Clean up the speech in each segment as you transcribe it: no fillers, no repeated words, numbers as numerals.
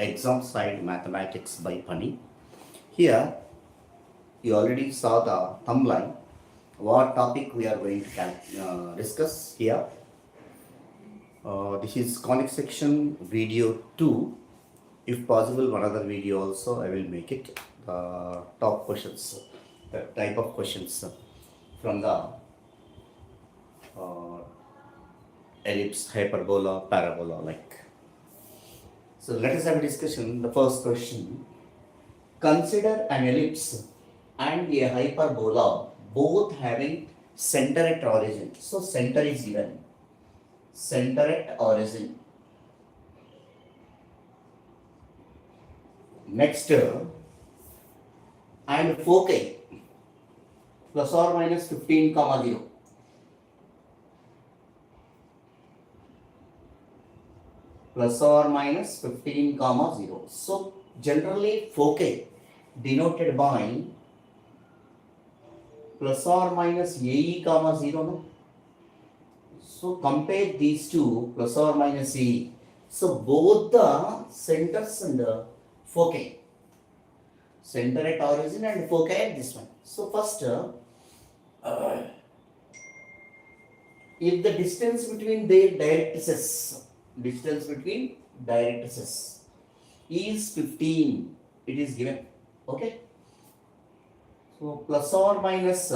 exam side mathematics by Pani. Here you already saw the thumbnail. What topic we are going to discuss here. This is conic section video 2. If possible, one other video also I will make it. Top questions, the type of questions from the ellipse, hyperbola, parabola like. So let us have a discussion. The first question. Consider an ellipse and a hyperbola both having center at origin. So center is given. Center at origin. Next, and foci plus or minus 15, 0. Plus or minus 15, 0. So generally foci denoted by plus or minus AE, 0. No? So compare these two, plus or minus AE. So both the centers and the foci. Center at origin and foci at this one. So first, if the distance between their directrices is 15, it is given. Okay. So plus or minus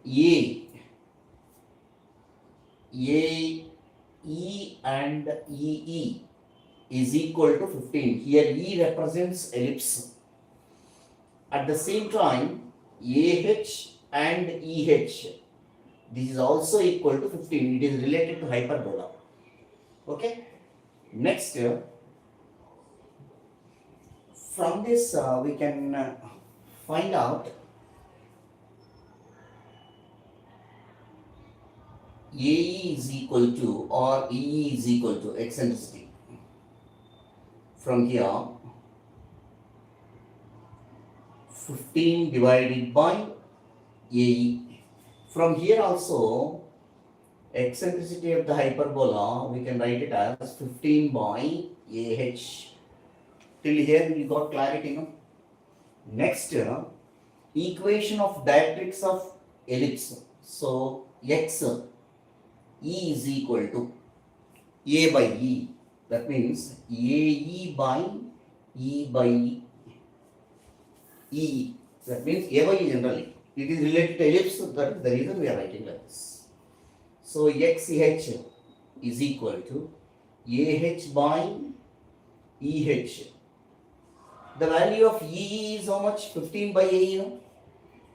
E and EE is equal to 15. Here E represents ellipse. At the same time, AH and EH, this is also equal to 15. It is related to hyperbola. Okay. Next, from this we can find out AE is equal to or EE is equal to eccentricity. From here, 15 divided by AE. From here also, eccentricity of the hyperbola, we can write it as 15 by AH. Till here you got clarity, no? Next, equation of directrix of ellipse. So, X, E is equal to A by E. That means AE by E by E. That means A by E generally. It is related to ellipse, that is the reason we are writing like this. So XH is equal to AH by EH. The value of EE is how much? 15 by AE. No?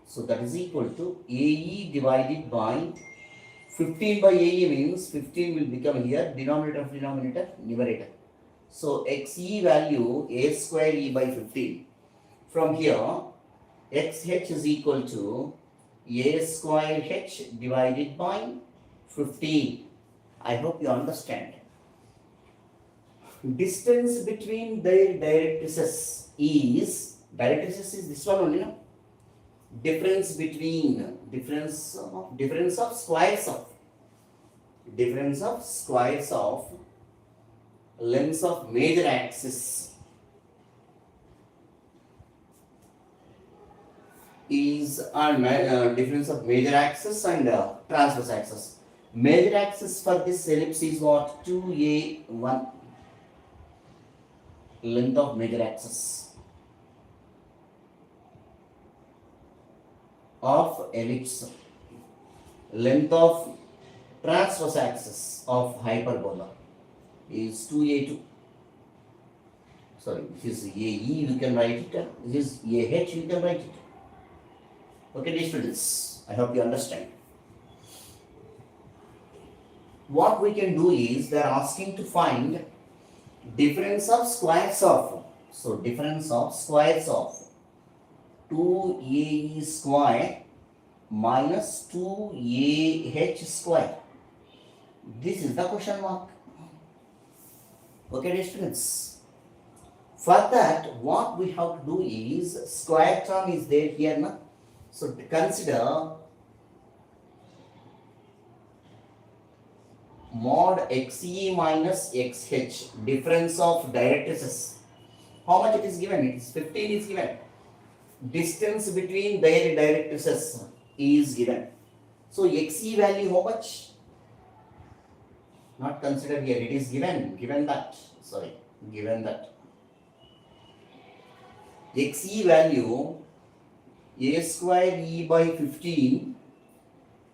So that is equal to AE divided by 15 by AE means 15 will become here denominator of denominator, numerator. So XE value A square E by 15. From here, XH is equal to A square H divided by 15. I hope you understand. Distance between their directrices is this one only, no? Difference of squares of lengths of major axis is difference of major axis and transverse axis. Major axis for this ellipse is what? 2A1. Length of major axis of ellipse. Length of transverse axis of hyperbola is 2A2. Sorry, this is AE, we can write it. This is AH, we can write it. Okay, dear students, I hope you understand. What we can do is, they are asking to find difference of squares of. So, difference of squares of 2AE square minus 2AH square. This is the question mark. Okay, dear students. For that, what we have to do is, square term is there here now. So consider mod XE minus XH, difference of directrices. How much it is given? It is 15 is given. Distance between their directrices is given. So XE value how much? Not considered here. It is given that. Sorry, given that. XE value A square E by 15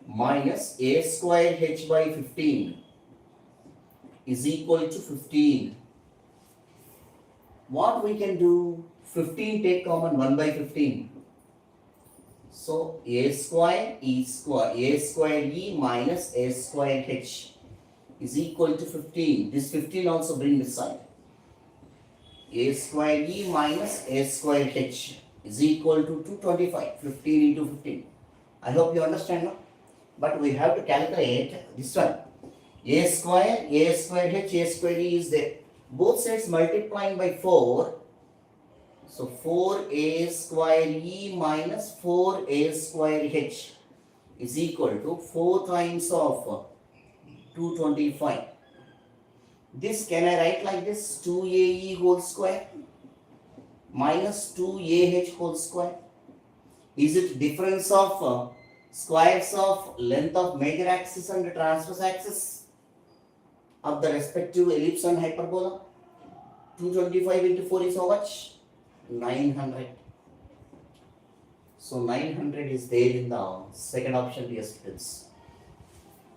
minus A square H by 15 is equal to 15. What we can do? 15 take common 1 by 15. So A square E minus A square H is equal to 15. This 15 also bring this side. A square E minus A square H is equal to 225. 15 into 15. I hope you understand now. But we have to calculate this one. A square H, A square E is there. Both sides multiplying by 4. So 4A square E minus 4A square H is equal to 4 times of 225. This can I write like this? 2AE whole square minus 2AH whole square. Is it difference of squares of length of major axis and transverse axis of the respective ellipse and hyperbola? 225 into 4 is how much? 900. So 900 is there in the second option, dear students.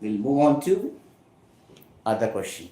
We'll move on to other question.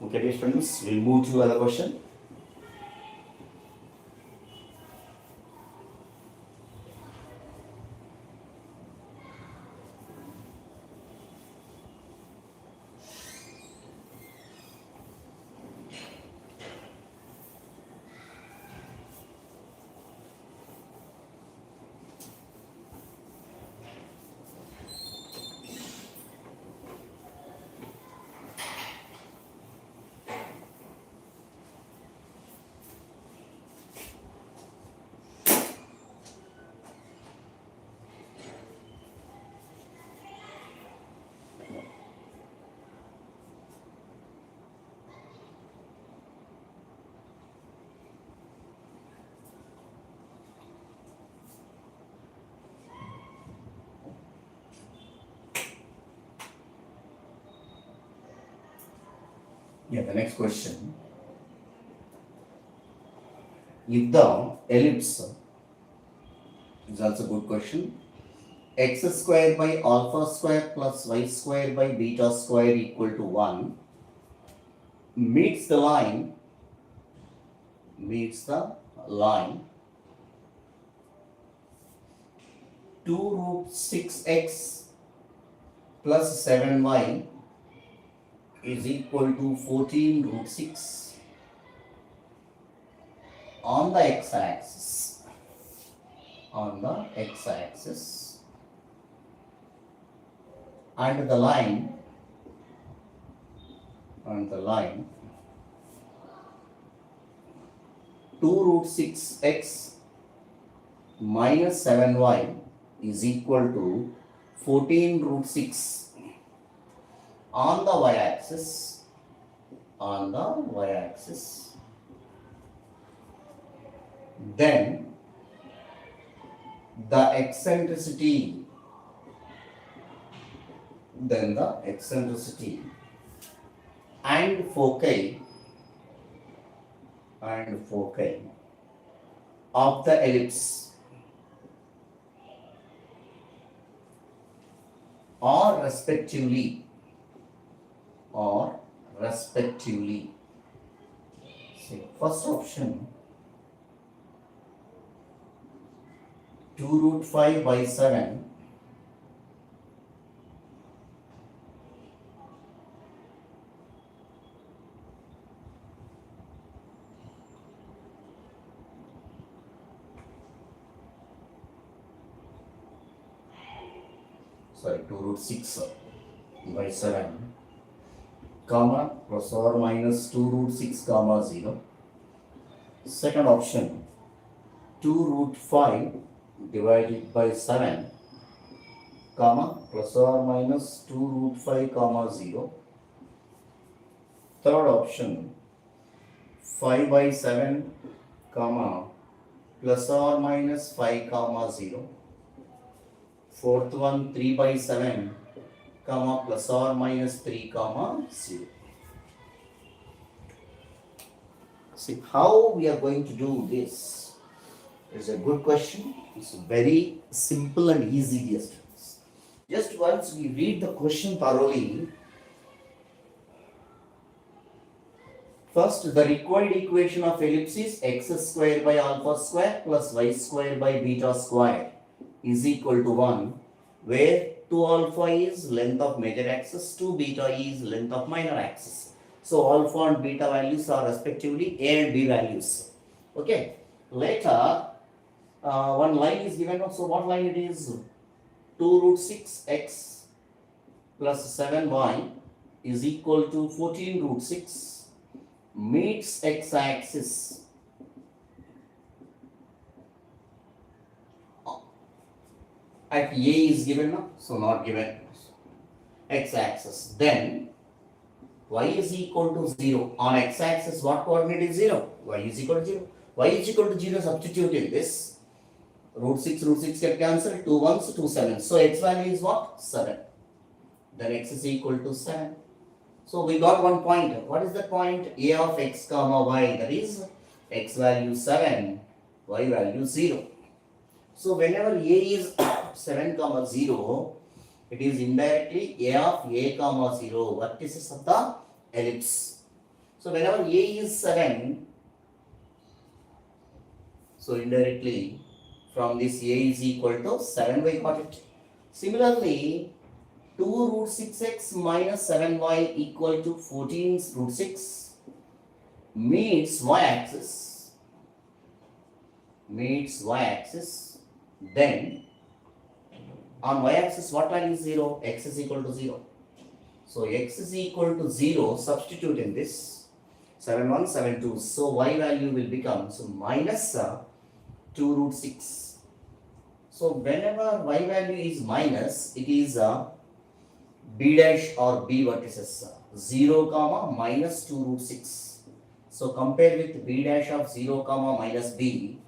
Okay, dear students, we'll move to other question. Yeah, the next question. If the ellipse is also a good question. X square by alpha square plus y square by beta square equal to 1 meets the line 2 root 6x plus 7y is equal to 14 root 6 on the x-axis. And the line 2 root 6x minus 7y is equal to 14 root 6 on the y-axis, then the eccentricity and foci of the ellipse are respectively. See, first option 2 root 5 by 7 2 root 6 by 7 comma plus or minus 2 root 6 comma 0. Second option 2 root 5 divided by 7 comma plus or minus 2 root 5 comma 0. Third option 5 by 7 comma plus or minus 5 comma 0. Fourth one 3 by 7 comma plus or minus 3 comma 0. See how we are going to do this. It's a good question. It's very simple and easy, dear students. Just once we read the question thoroughly. First, the required equation of ellipse is x square by alpha square plus y square by beta square is equal to 1, where 2 alpha is length of major axis, 2 beta is length of minor axis. So alpha and beta values are respectively a and b values. Okay. Later, one line is given. So what line it is? 2 root 6 x plus 7y is equal to 14 root 6 meets x-axis at a is given now, so not given, x-axis. Then y is equal to 0. On x-axis what coordinate is 0? Y is equal to 0. Y is equal to 0, substitute in this. Root 6 get cancelled, 2 1s, 2 7s. So x value is what? 7. Then x is equal to 7. So we got one point. What is the point? A of x comma y, that is x value 7, y value 0. So whenever a is 7 comma 0, it is indirectly a of a comma 0, vertices of the ellipse. So whenever a is 7, so indirectly from this a is equal to 7, we got it. Similarly, 2 root 6x minus 7y equal to 14 root 6 meets y-axis. Then on y-axis what value is 0? X is equal to 0. So x is equal to 0, substitute in this. 7 1, 7 2. So y value will become minus 2 root 6. So whenever y value is minus, it is b dash or b vertices 0 comma minus 2 root 6. So compare with b dash of 0 comma minus b.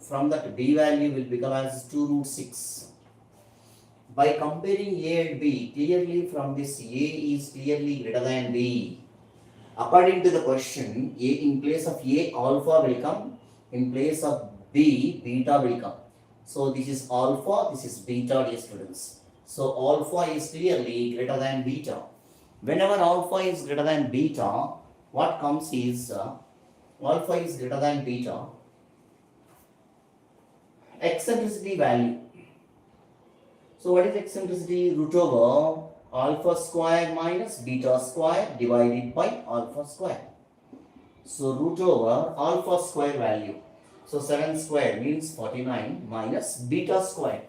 From that b value will become as 2 root 6. By comparing a and b, clearly from this a is clearly greater than b. According to the question, a in place of a alpha will come, in place of b beta will come. So this is alpha, this is beta, dear students. So alpha is clearly greater than beta. Whenever alpha is greater than beta, what comes is alpha is greater than beta. Eccentricity value. So what is eccentricity? Root over alpha square minus beta square divided by alpha square. So root over alpha square value. So 7 square means 49 minus beta square.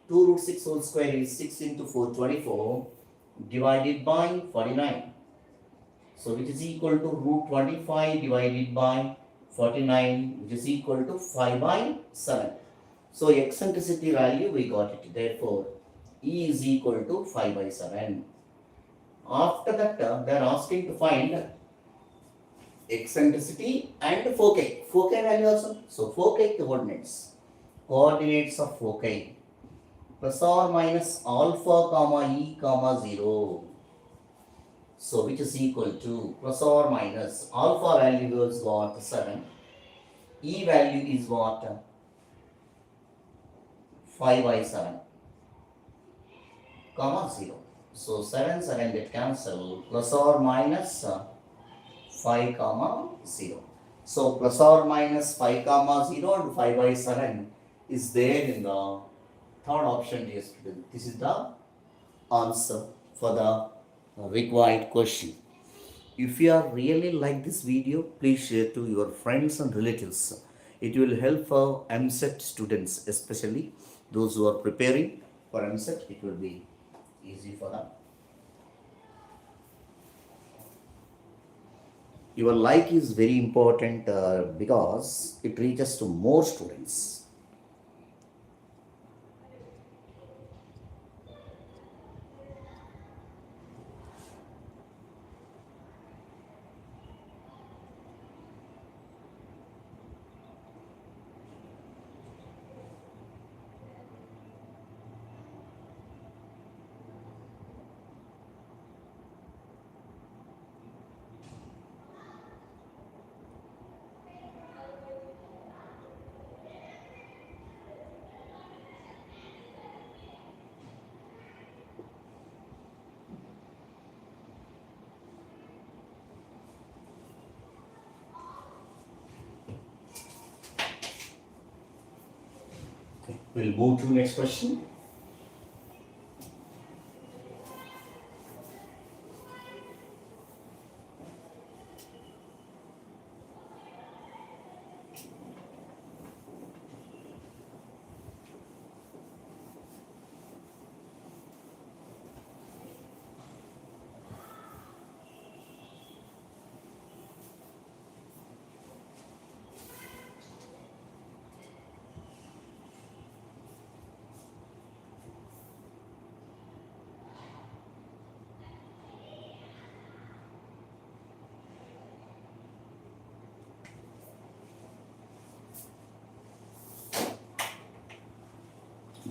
2 root 6 whole square is 6 into 4, 24 divided by 49. So which is equal to root 25 divided by 49, which is equal to 5 by 7. So eccentricity value we got it. Therefore, E is equal to 5 by 7. After that, they are asking to find eccentricity and foci. Foci value also. So foci coordinates. Coordinates of foci. Plus or minus alpha comma E comma 0. So which is equal to plus or minus alpha value is what? 7. E value is what? 5 by 7 comma 0. So 7 get cancelled, plus or minus 5 comma 0. So plus or minus 5 comma 0 and 5 by 7 is there in the third option, dear student. This is the answer for the required question. If you are really like this video, please share to your friends and relatives. It will help for MSET students, especially those who are preparing for MSET. It will be easy for them. Your like is very important because it reaches to more students. We'll move to next question.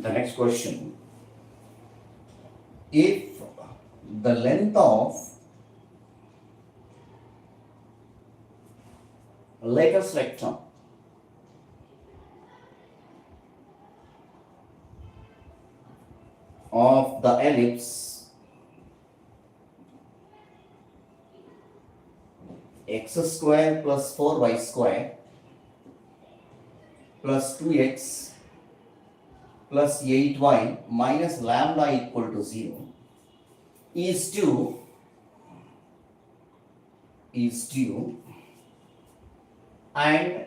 The next question. If the length of latus rectum of the ellipse x square plus 4y square plus 2x plus 8y minus lambda equal to 0 is due and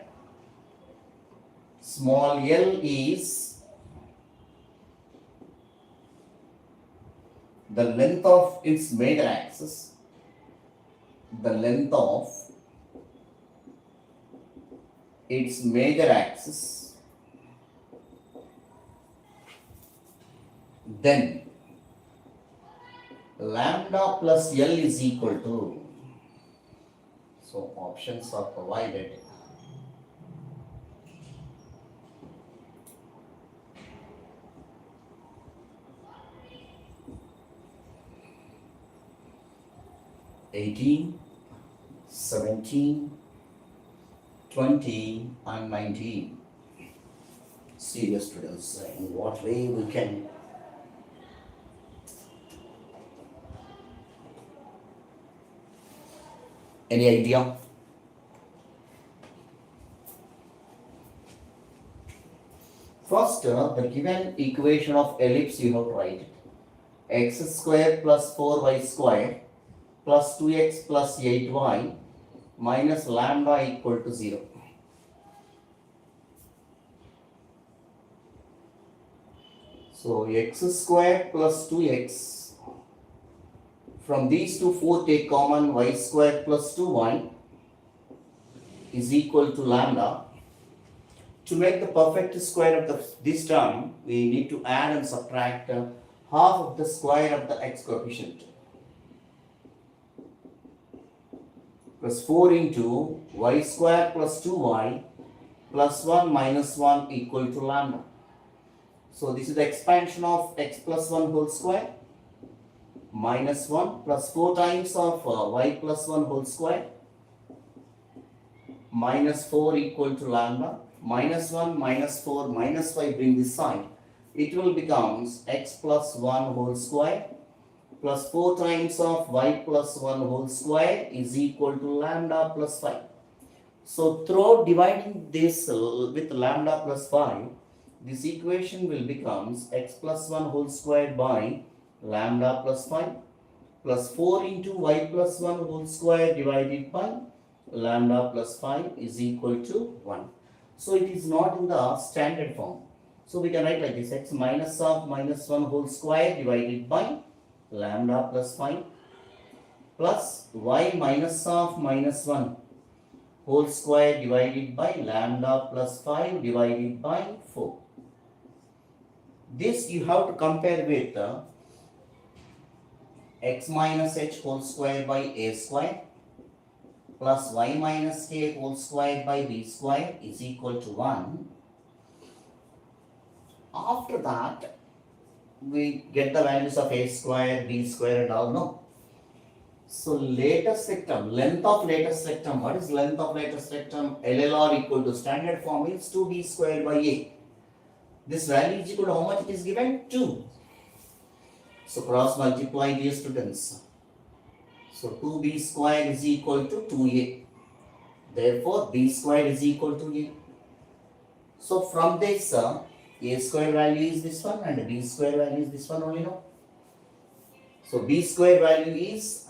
small l is the length of its major axis, then lambda plus L is equal to, so options are provided. (18, 17, 20 and 19. Serious students, in what way we can any idea? First, the given equation of ellipse you have to write x square plus 4y square plus 2x plus 8y minus lambda equal to 0. So x square plus 2x, from these two 4 take common, y square plus 2y is equal to lambda. To make the perfect square of this term, we need to add and subtract half of the square of the x coefficient plus 4 into y square plus 2y plus 1 minus 1 equal to lambda. So this is the expansion of x plus 1 whole square minus 1 plus 4 times of y plus 1 whole square minus 4 equal to lambda. Minus 1 minus 4 minus 5 bring this side. It will becomes x plus 1 whole square plus 4 times of y plus 1 whole square is equal to lambda plus 5. So through dividing this with lambda plus 5, this equation will becomes x plus 1 whole square by lambda plus 5 plus 4 into y plus 1 whole square divided by lambda plus 5 is equal to 1. So it is not in the standard form. So we can write like this: x minus of minus 1 whole square divided by lambda plus 5 plus y minus of minus 1 whole square divided by lambda plus 5 divided by 4. This you have to compare with x minus h whole square by a square plus y minus k whole square by b square is equal to 1. After that, we get the values of a square, b square and all, no? So latest rectum, length of latest rectum, what is length of latest rectum? LLR equal to standard form is 2b square by a. This value is equal to how much it is given? 2. So cross multiply, dear students. So 2b square is equal to 2a. Therefore, b square is equal to a. So from this, a square value is this one and b square value is this one only, no? So b square value is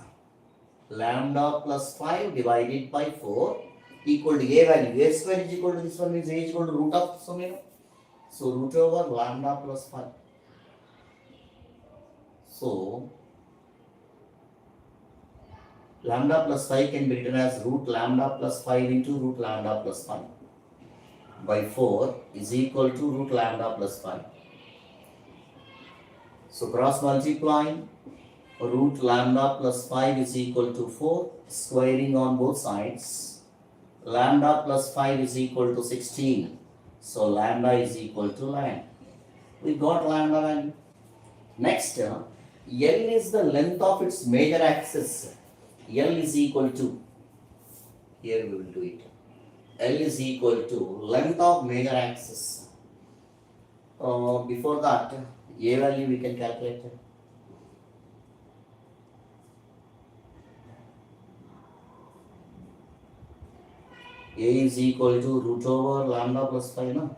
lambda plus 5 divided by 4 equal to a value. A square is equal to this one means a is equal to root of so many. So root over lambda plus 5. So lambda plus 5 can be written as root lambda plus 5 into root lambda plus 5 by 4 is equal to root lambda plus 5. So cross multiply, root lambda plus 5 is equal to 4, squaring on both sides. Lambda plus 5 is equal to 16. So lambda is equal to 9. We got lambda value. Next, L is the length of its major axis. L is equal to, here we will do it. L is equal to length of major axis. Before that, A value we can calculate. A is equal to root over lambda plus 5, no?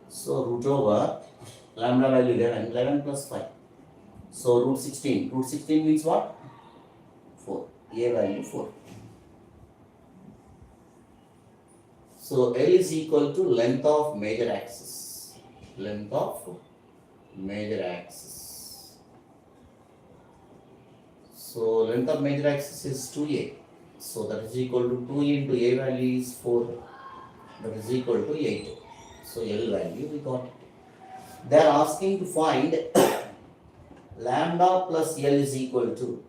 So root over lambda value 11 plus 5. So root 16. Root 16 means what? 4. A value 4. So L is equal to length of major axis. Length of major axis. So length of major axis is 2a. So that is equal to 2 into a value is 4. That is equal to 8. So L value we got. They are asking to find lambda plus L is equal to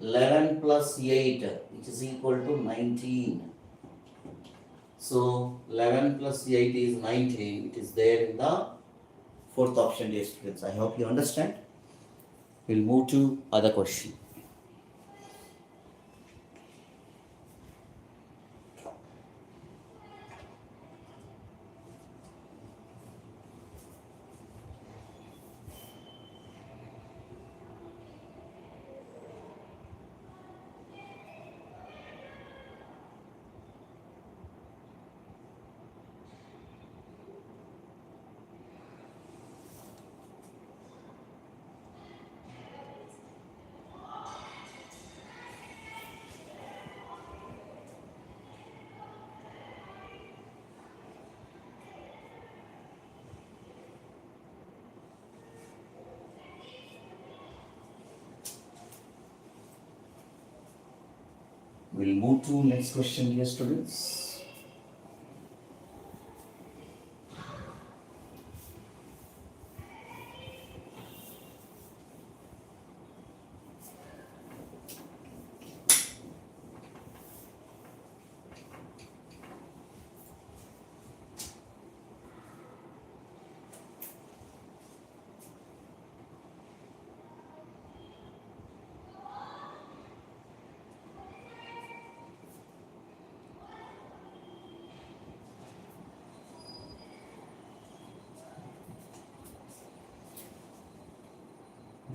11 plus 8, which is equal to 19. So 11 plus 8 is 19. It is there in the fourth option, dear students. I hope you understand. We'll move to other question. We'll move to next question, dear students.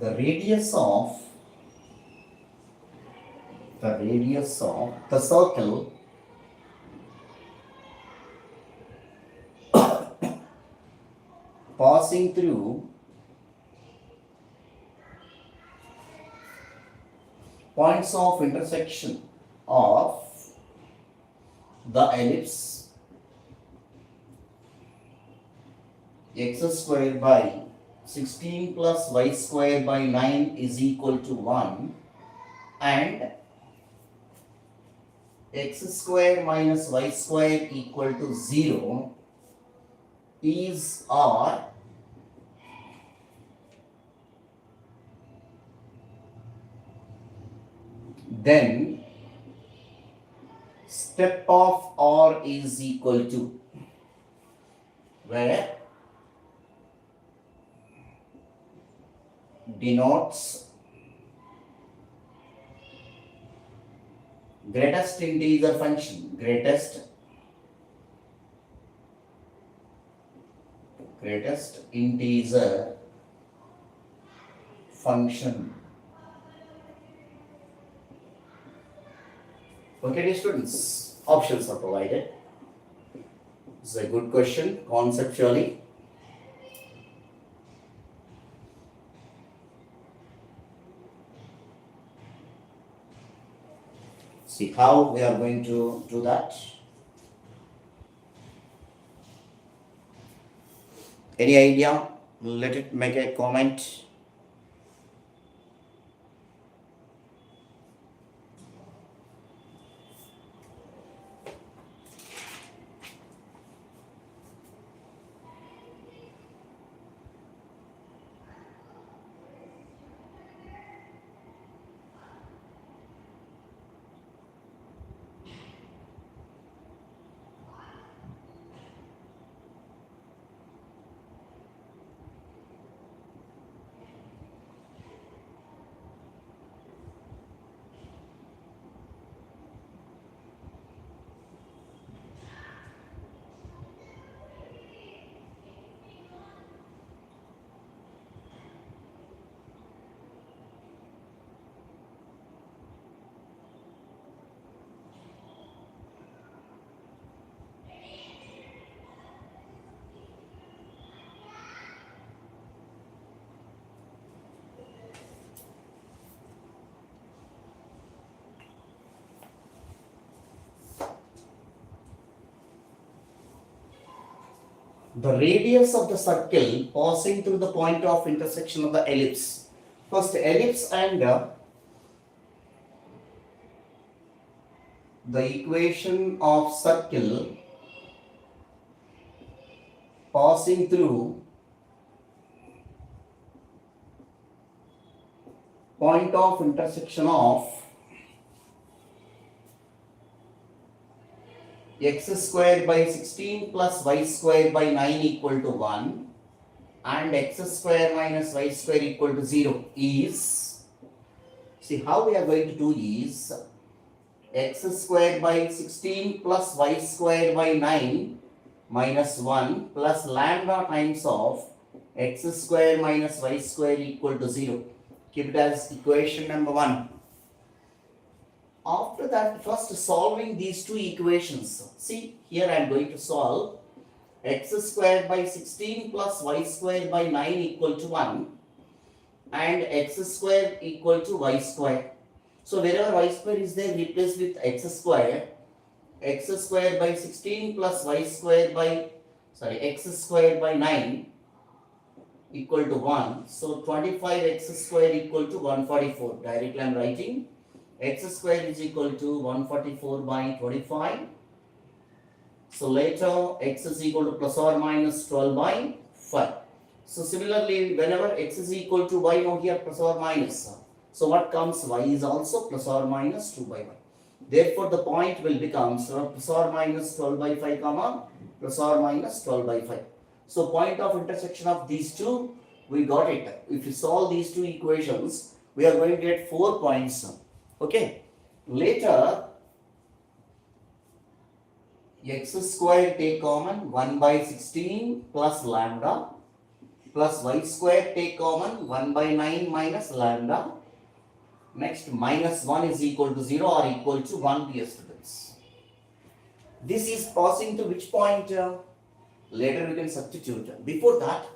the radius of the circle passing through points of intersection of the ellipse x square by 16 plus y square by 9 is equal to 1 and x square minus y square equal to 0 is R, then step of R is equal to, where denotes greatest integer function, greatest integer function. Okay, dear students, options are provided. It's a good question conceptually. See how we are going to do that. Any idea? Let it make a comment. The radius of the circle passing through the point of intersection of the ellipse. First, ellipse and the equation of circle passing through point of intersection of x square by 16 plus y square by 9 equal to 1 and x square minus y square equal to 0 is, see how we are going to do is x square by 16 plus y square by 9 minus 1 plus lambda times of x square minus y square equal to 0. Keep it as equation number 1. After that, first solving these two equations. See, here I am going to solve x square by 16 plus y square by 9 equal to 1 and x square equal to y square. So, wherever y square is there, replace with x square by 16 plus y square by, x square by 9 equal to 1. So, 25x square equal to 144. Directly I am writing x square is equal to 144 by 25. So later x is equal to plus or minus 12 by 5. So similarly, whenever x is equal to y, now here plus or minus. So what comes? Y is also plus or minus 2 by y. Therefore the point will become plus or minus 12 by 5 comma plus or minus 12 by 5. So point of intersection of these two, we got it. If you solve these two equations, we are going to get 4 points. Okay. Later, x square take common 1 by 16 plus lambda plus y square, take common, 1 by 9 minus lambda. Next, minus 1 is equal to 0 or equal to 1, dear students. This is passing to which point? Later we can substitute. Before that,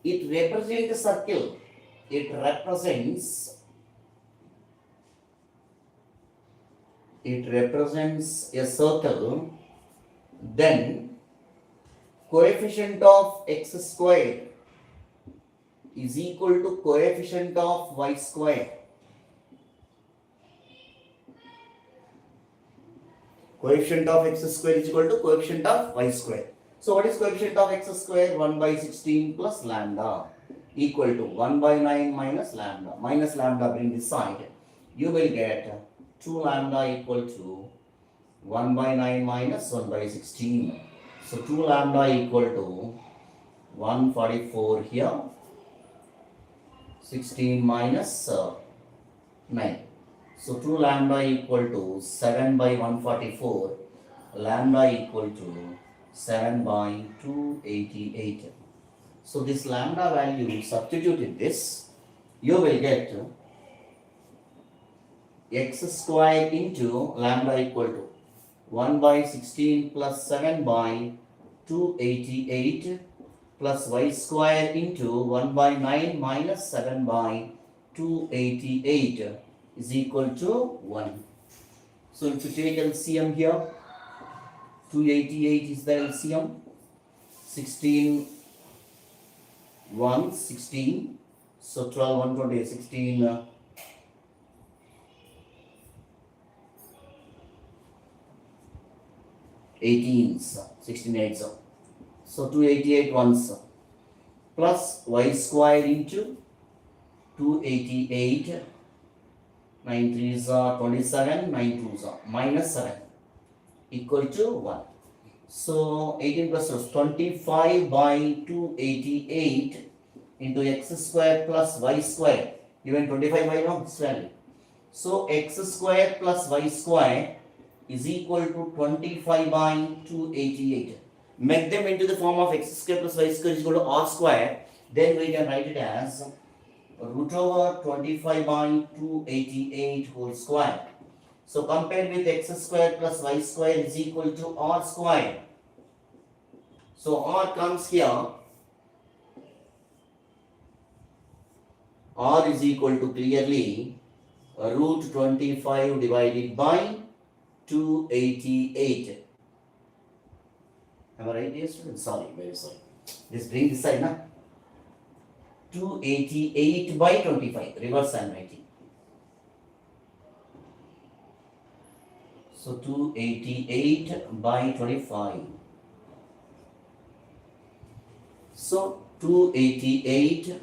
it represents a circle. It represents a circle. Then coefficient of x square is equal to coefficient of y square. Coefficient of x square is equal to coefficient of y square. So what is coefficient of x square? 1 by 16 plus lambda equal to 1 by 9 minus lambda. Minus lambda bring this side. You will get 2 lambda equal to 1 by 9 minus 1 by 16. So 2 lambda equal to 144 here. 16 minus 9. So 2 lambda equal to 7 by 144. Lambda equal to 7 by 288. So this lambda value, substitute in this, you will get x square into lambda equal to 1 by 16 plus 7 by 288 plus y square into 1 by 9 minus 7 by 288 is equal to 1. So if you take LCM here, 288 is the LCM, 16, 1, 16, so 12, 120, 16, 18, 16, 8, so 288 once, plus y square into 288, 9 3s are 27, 9 2s are minus 7 equal to 1. So 18 plus 25 by 288 into x square plus y square, given 25 by now this value. So x square plus y square is equal to 25 by 288. Make them into the form of x square plus y square is equal to r square. Then we can write it as root over 25 by 288 whole square. So compared with x square plus y square is equal to r square. So r comes here. R is equal to clearly root 25 divided by 288. Am I right, dear students? Sorry, very sorry. Just bring this side now. 288 by 25. Reverse I am writing. So 288 by 25. So 288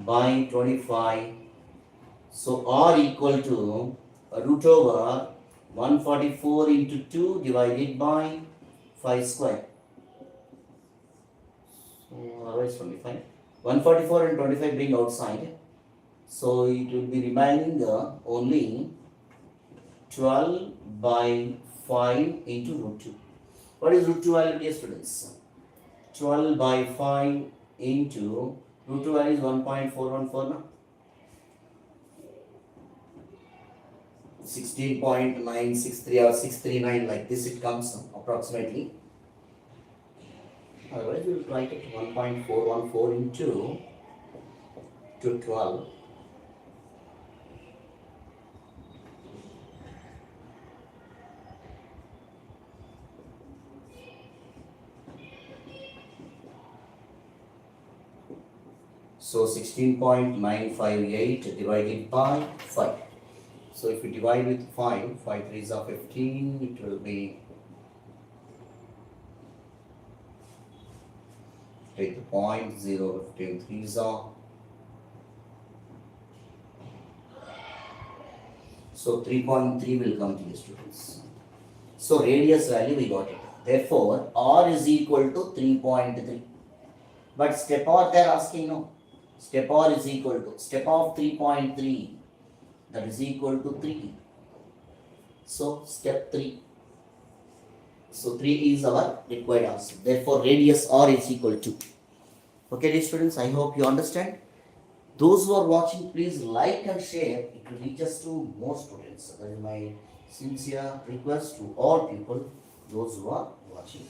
by 25. So r equal to root over 144 into 2 divided by 5 square. So otherwise 25. 144 and 25 bring outside. So it will be remaining only 12 by 5 into root 2. What is root 2 value, dear students? 12 by 5 into root 2 value is 1.414 now. 16.963 or 639, like this it comes approximately. Otherwise we will write it 1.414 into 12. So 16.958 divided by 5. So if we divide with 5, 5 3s are 15, it will be, take the point, 0, 15 3s are. So 3.3 will come to the students. So radius value we got it. Therefore, r is equal to 3.3. But step r they are asking no. Step r is equal to step of 3.3. That is equal to 3. So step 3. So 3 is our required answer. Therefore radius r is equal to. Okay, dear students, I hope you understand. Those who are watching, please like and share. It will reach us to more students. That is my sincere request to all people, those who are watching.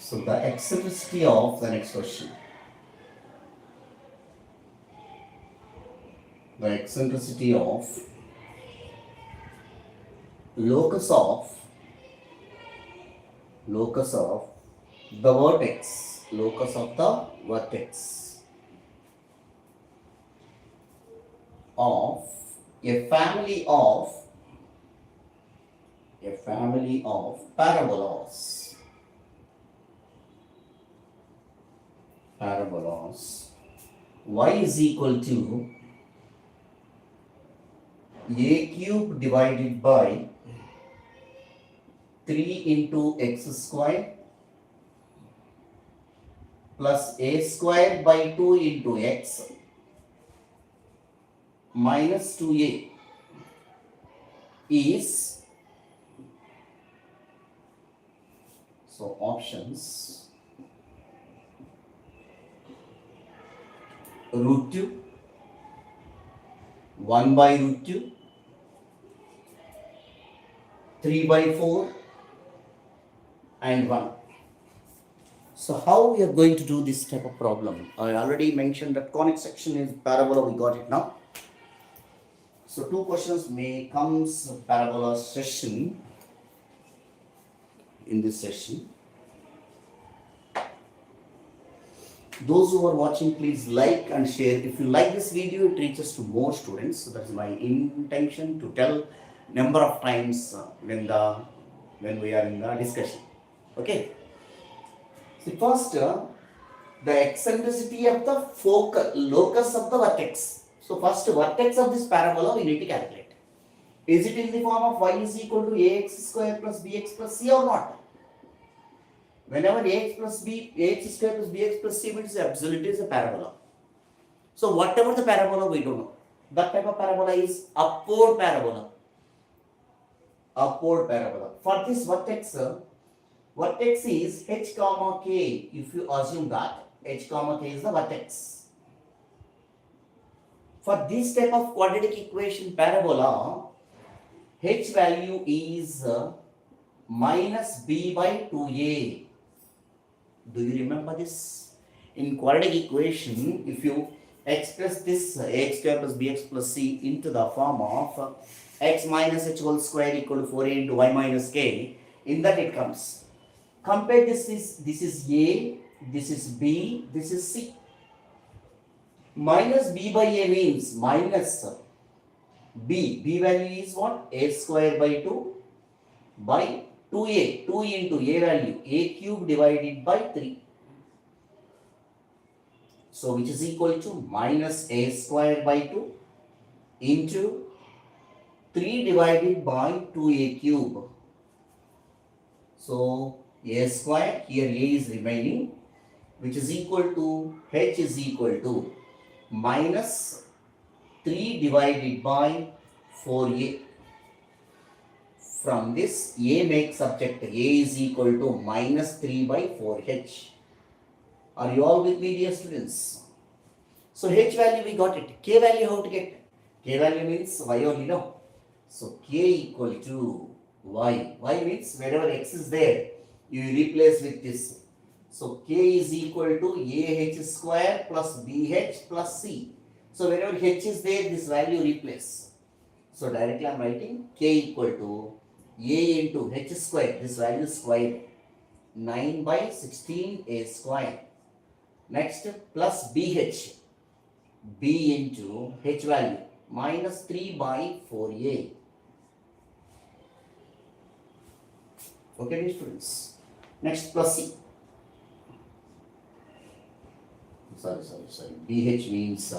So the eccentricity of the next question. The eccentricity of locus of locus of the vertex, locus of the vertex of a family of parabolas. Y is equal to a cube divided by 3 into x square plus a square by 2 into x minus 2a is, so options, root 2, 1 by root 2, 3 by 4 and 1. So how we are going to do this type of problem? I already mentioned that conic section is parabola, we got it now. So two questions may comes parabola session in this session. Those who are watching, please like and share. If you like this video, it reaches to more students. So that's my intention to tell number of times when we are in the discussion. Okay. So first, the eccentricity of the focal locus of the vertex. So first, vertex of this parabola we need to calculate. Is it in the form of y is equal to ax square plus bx plus c or not? Whenever ax square plus bx plus c means absolutely is a parabola. So whatever the parabola, we don't know. That type of parabola is upward parabola. Upward parabola. For this vertex, vertex is h comma k. If you assume that h comma k is the vertex. For this type of quadratic equation parabola, h value is minus b by 2a. Do you remember this? In quadratic equation, if you express this ax square plus bx plus c into the form of x minus h whole square equal to 4a into y minus k, in that it comes. Compare this is a, this is b, this is c. Minus b by a means minus b. B value is what? A square by 2 by 2a. 2 into a value, a cube divided by 3. So which is equal to minus a square by 2 into 3 divided by 2a cube. So a square, here a is remaining, which is equal to h is equal to minus 3 divided by 4a. From this, a makes subject, a is equal to minus 3 by 4h. Are you all with me, dear students? So h value we got it. K value how to get? K value means y only, no? So k equal to y. Y means wherever x is there, you replace with this. So k is equal to ah square plus bh plus c. So wherever h is there, this value replace. So directly I am writing k equal to a into h square. This value is square. 9 by 16 a square. Next plus bh. B into h value minus 3 by 4a. Okay, dear students. Next plus c. Sorry. BH means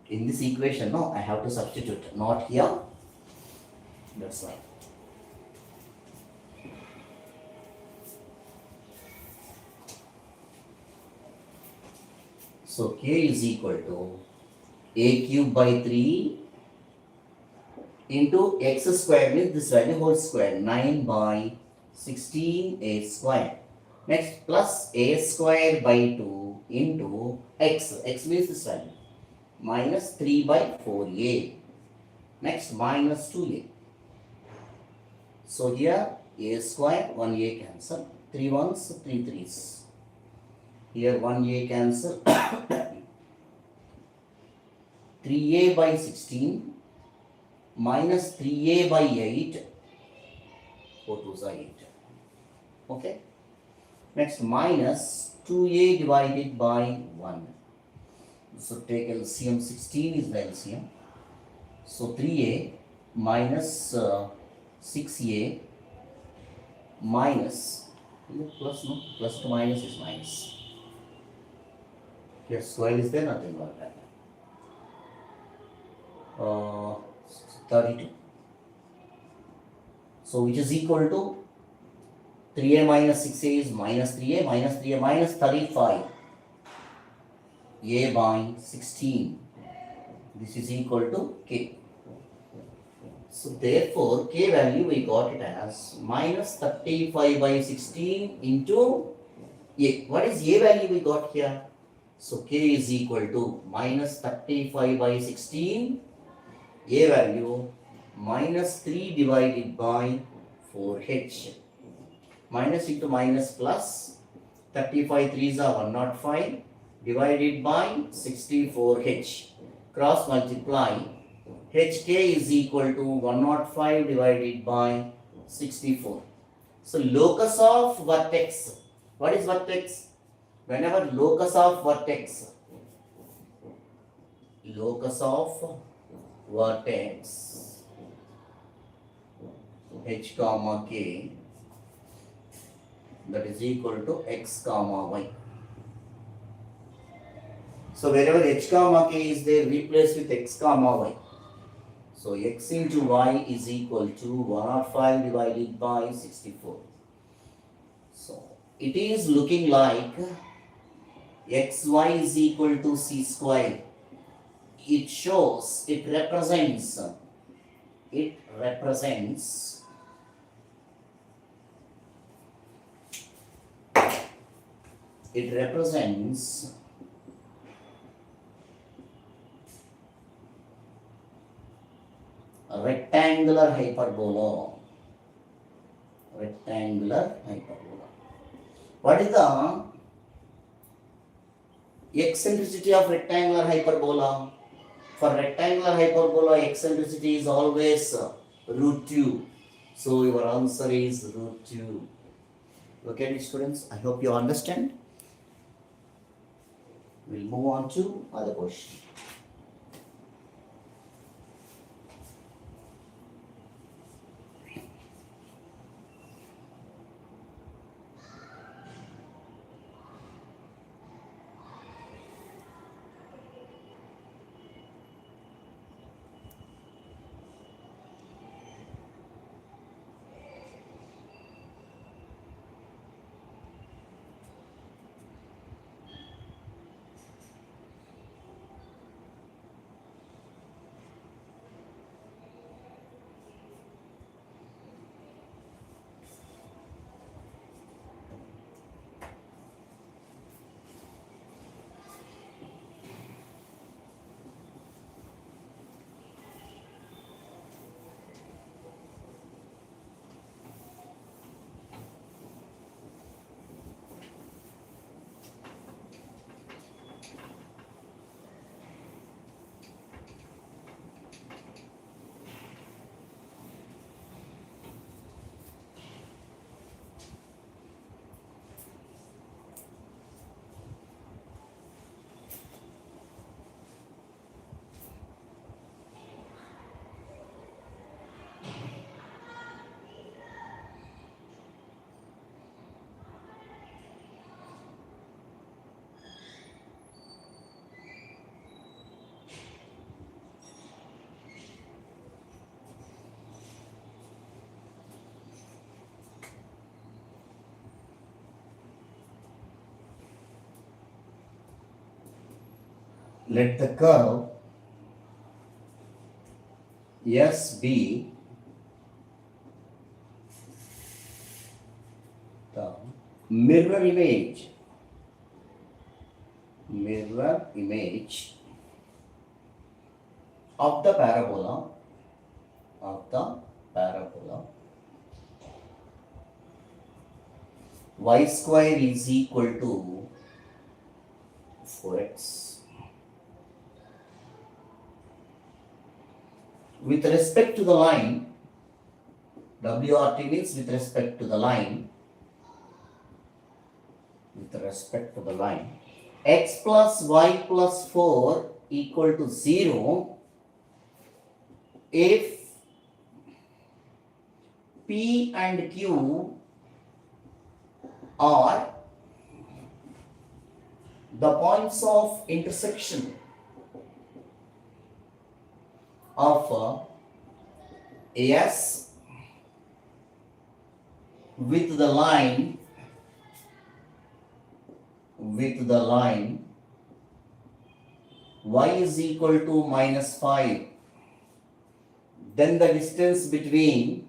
in this equation, no, I have to substitute. Not here. That's why. So k is equal to a cube by 3 into x square means this value whole square, 9 by 16 a square. Next plus a square by 2 into x. X means this value. Minus 3 by 4a. Next minus 2a. So here a square, 1a cancel. 3 ones, 3 threes. Here 1a cancel. 3a by 16 minus 3a by 8. 4 2s are 8. Okay. Next minus 2a divided by 1. So take LCM, 16 is the LCM. So 3a minus 6a minus, plus no, plus to minus is minus. Here square is there, nothing like that. 32. So which is equal to 3a minus 6a is minus 3a minus 35. A by 16. This is equal to k. So therefore, k value we got it as minus 35 by 16 into a. What is a value we got here? So k is equal to minus 35 by 16. A value minus 3 divided by 4h. Minus into minus plus. 35 3s are 105. Divided by 64h. Cross multiply. hk is equal to 105 divided by 64. So locus of vertex. What is vertex? Whenever locus of vertex h comma k, that is equal to x comma y. So wherever h comma k is there, replace with x comma y. So x into y is equal to 105 divided by 64. So it is looking like xy is equal to c square. It shows, it represents a rectangular hyperbola. rectangular hyperbola. What is the eccentricity of rectangular hyperbola? For rectangular hyperbola, eccentricity is always root 2. So your answer is root 2. Okay, students, I hope you understand. We'll move on to other question. Let the curve S be the mirror image of the parabola y square is equal to 4x. With respect to the line, WRT means with respect to the line, x plus y plus 4 equal to 0 if P and Q are the points of intersection of S with the line y is equal to -5, then the distance between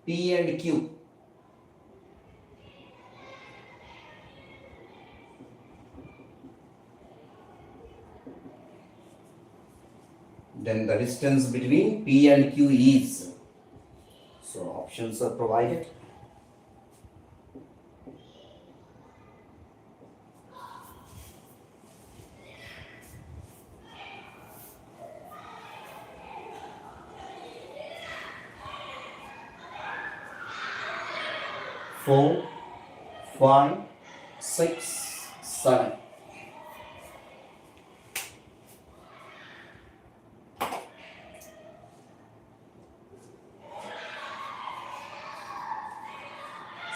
P and Q is, so options are provided. Four, 5, 6, 7.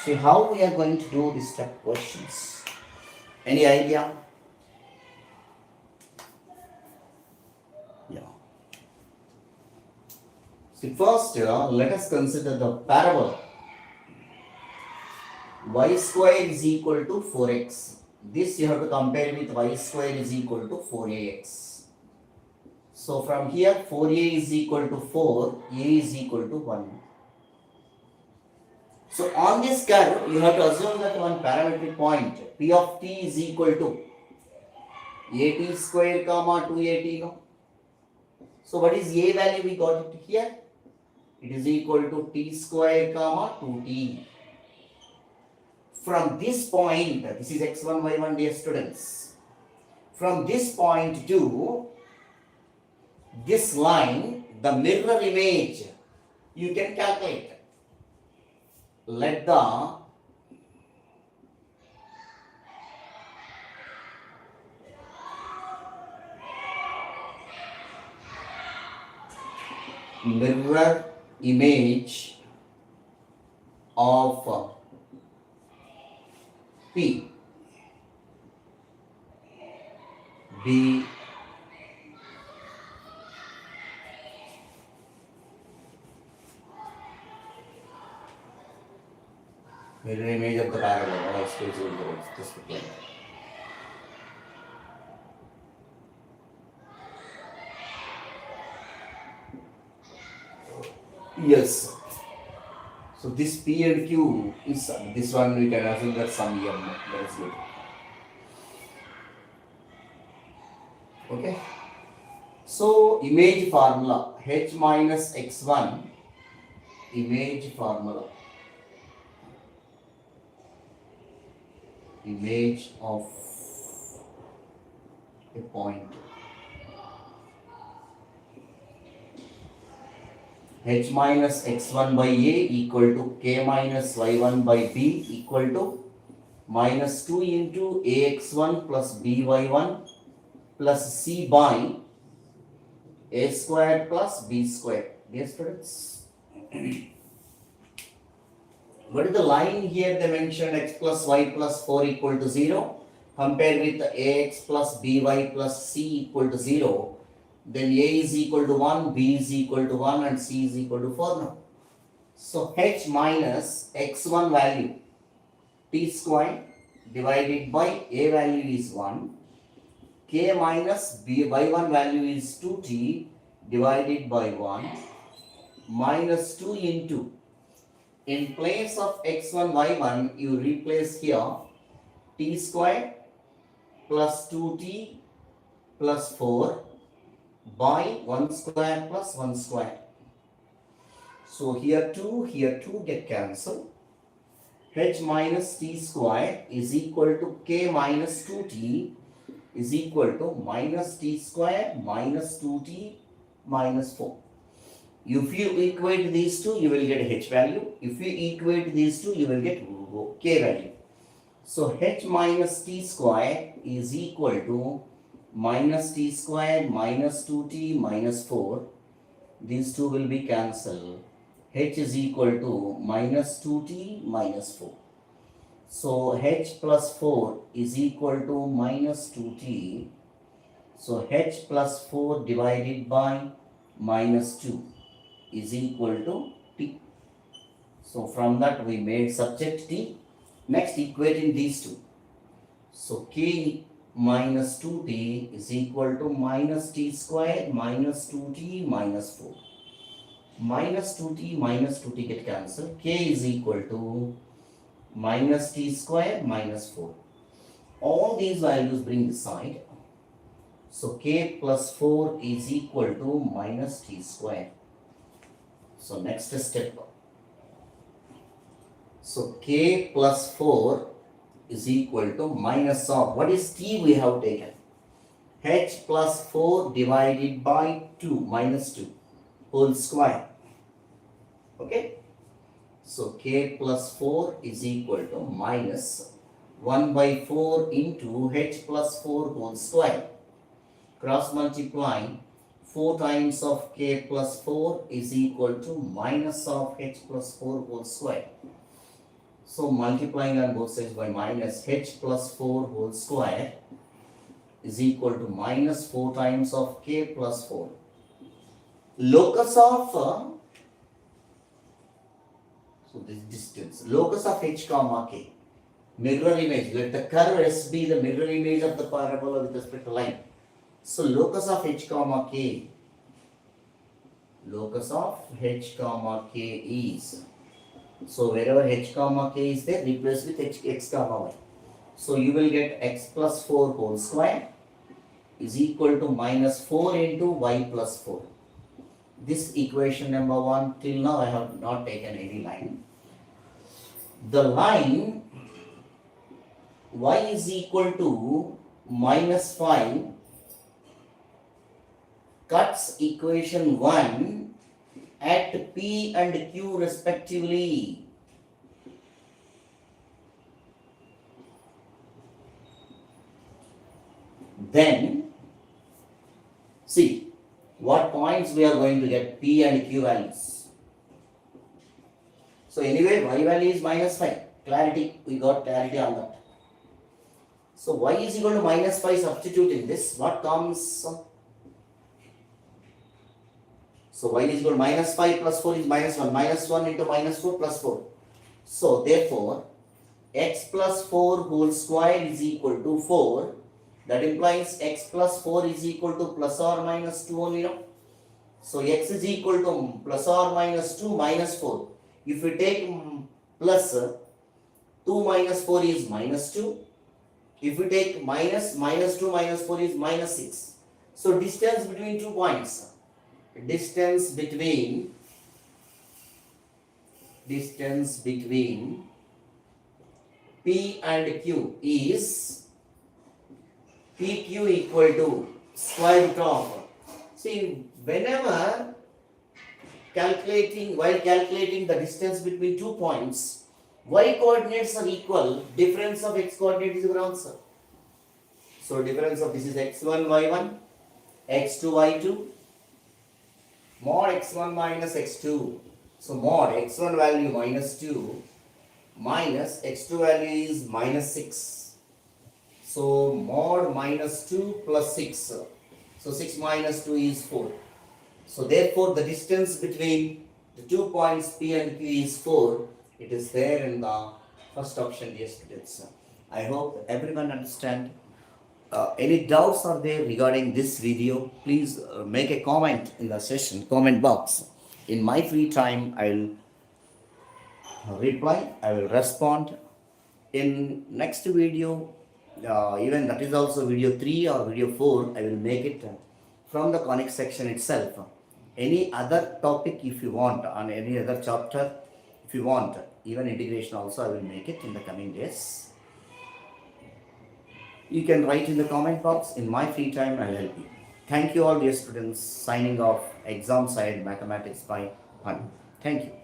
See how we are going to do this type of questions. Any idea? Yeah. See, first let us consider the parabola. Y square is equal to 4x. This you have to compare with y square is equal to 4ax. So from here 4a is equal to 4, a is equal to 1. So on this curve you have to assume that one parametric point P of t is equal to at square comma 2at, no? So what is a value we got it here? It is equal to t square comma 2t. From this point, this is x1, y1, dear students. From this point to this line, the mirror image, you can calculate. Let the mirror image of P be mirror image of the parallel. Or excuse me, just like that. Yes. So this P and Q is this one we can assume that some EM. That is good. Okay. So image formula H minus X1 image formula. Image of a point. H minus x1 by a equal to k minus y1 by b equal to minus 2 into ax1 plus by1 plus c by a squared plus b squared. Dear students, what is the line here? They mentioned x plus y plus 4 equal to 0. Compared with the ax plus by plus c equal to 0. Then a is equal to 1, b is equal to 1 and c is equal to 4 now. So h minus x1 value t square divided by a value is 1. K minus by1 value is 2t divided by 1 minus 2 into, in place of x1 y1 you replace here t square plus 2t plus 4 by 1 square plus 1 square. So here 2 get cancelled. H minus t square is equal to k minus 2t is equal to minus t square minus 2t minus 4. If you equate these two, you will get h value. If you equate these two, you will get k value. So h minus t square is equal to minus t square minus 2t minus 4. These two will be cancelled. H is equal to minus 2t minus 4. So h plus 4 is equal to minus 2t. So h plus 4 divided by minus 2 is equal to t. So from that we made subject t. Next equating these two. So k minus 2t is equal to minus t square minus 2t minus 4. Minus 2t get cancelled. K is equal to minus t square minus 4. All these values bring this side. So k plus 4 is equal to minus t square. So next step. So k plus 4 is equal to minus of, what is t we have taken? H plus 4 divided by 2 minus 2 whole square. Okay. So k plus 4 is equal to minus 1 by 4 into h plus 4 whole square. Cross multiplying 4 times of k plus 4 is equal to minus of h plus 4 whole square. So multiplying on both sides by minus h plus 4 whole square is equal to minus 4 times of k plus 4. Locus of, so this distance, locus of h comma k, mirror image, let the curve S be the mirror image of the parabola with respect to line. So locus of h comma k, locus of h comma k is, so wherever h comma k is there, replace with x comma y. So you will get x plus 4 whole square is equal to minus 4 into y plus 4. This equation number 1, till now I have not taken any line. The line y is equal to minus 5 cuts equation 1 at P and Q respectively. Then, see what points we are going to get P and Q values. So anyway, y value is minus 5. Clarity, we got clarity on that. So y is equal to minus 5, substitute in this, what comes? So y is equal to minus 5 plus 4 is minus 1. Minus 1 into minus 4 plus 4. So therefore, x plus 4 whole square is equal to 4. That implies x plus 4 is equal to plus or minus 2 only, no? So x is equal to plus or minus 2 minus 4. If we take plus 2 minus 4 is minus 2. If we take minus 2 minus 4 is minus 6. So distance between 2 points. Distance between P and Q is PQ equal to square root of. See, while calculating the distance between 2 points, y coordinates are equal, difference of x coordinate is equal answer. So difference of this is x1 y1, x2 y2, mod x1 minus x2. So mod x1 value minus 2 minus x2 value is minus 6. So mod minus 2 plus 6. So 6 minus 2 is 4. So therefore the distance between the 2 points P and Q is 4. It is there in the first option, dear students. I hope everyone understand. Any doubts are there regarding this video, please make a comment in the session comment box. In my free time, I will reply, I will respond. In next video, even that is also video 3 or video 4, I will make it from the conic section itself. Any other topic if you want, on any other chapter, if you want, even integration also, I will make it in the coming days. You can write in the comment box. In my free time, I will help you. Thank you all, dear students. Signing off, exam side mathematics by 1. Thank you.